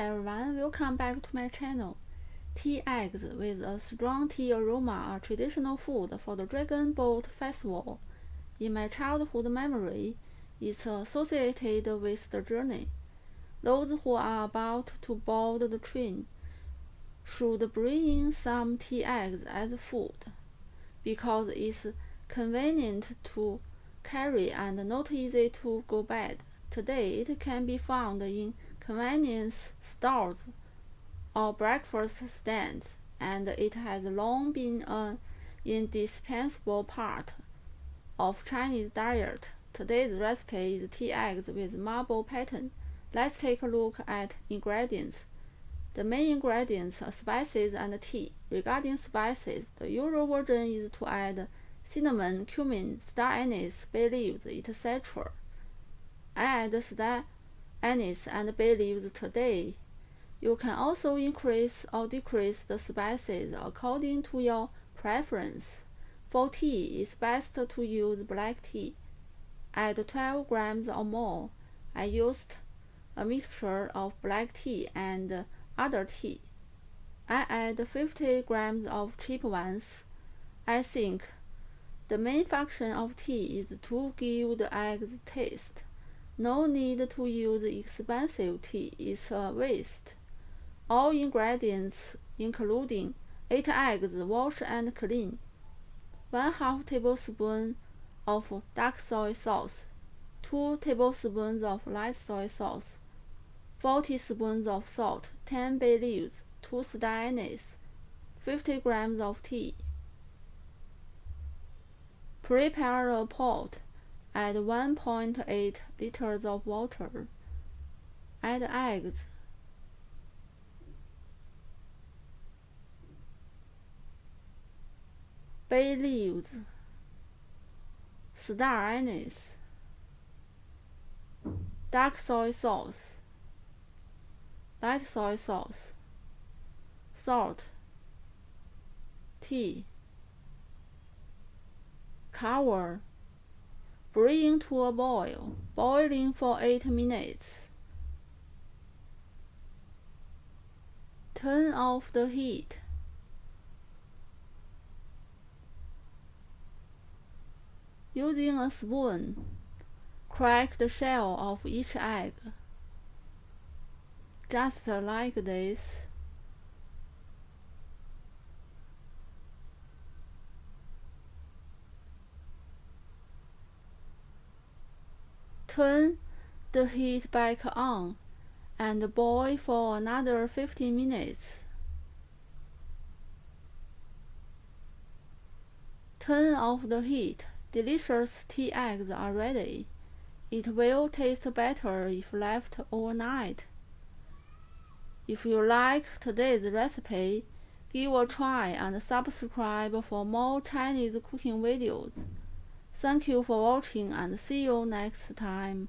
everyone, welcome back to my channel. Tea eggs with a strong tea aroma are traditional food for the Dragon Boat Festival. In my childhood memory, it's associated with the journey. Those who are about to board the train should bring in some tea eggs as food, because it's convenient to carry and not easy to go bad. Today, it can be found in convenience stores or breakfast stands, and it has long been an indispensable part of Chinese diet. Today's recipe is tea eggs with marble pattern. Let's take a look at ingredients. The main ingredients are spices and tea. Regarding spices, the usual version is to add cinnamon, cumin, star anise, bay leaves, etc. I add star anise and bay leaves today. You can also increase or decrease the spices according to your preference. For tea, it's best to use black tea. Add 12 grams or more. I used a mixture of black tea and other tea. I add 50 grams of cheap ones. I think the main function of tea is to give the eggs taste. No need to use expensive tea, it's a waste. All ingredients, including 8 eggs, wash and clean, 1/2 tablespoon of dark soy sauce, 2 tablespoons of light soy sauce, 4 teaspoons of salt, 10 bay leaves, 2 star anise, 50 grams of tea. Prepare a pot. Add 1.8 liters of water. Add eggs. Bay leaves, star anise, dark soy sauce, light soy sauce, salt, tea. Cover. Bring to a boil, boiling for 8 minutes. Turn off the heat. Using a spoon, crack the shell of each egg, just like this. Turn the heat back on and boil for another 15 minutes. Turn off the heat. Delicious tea eggs are ready. It will taste better if left overnight. If you like today's recipe, give a try and subscribe for more Chinese cooking videos. Thank you for watching and see you next time.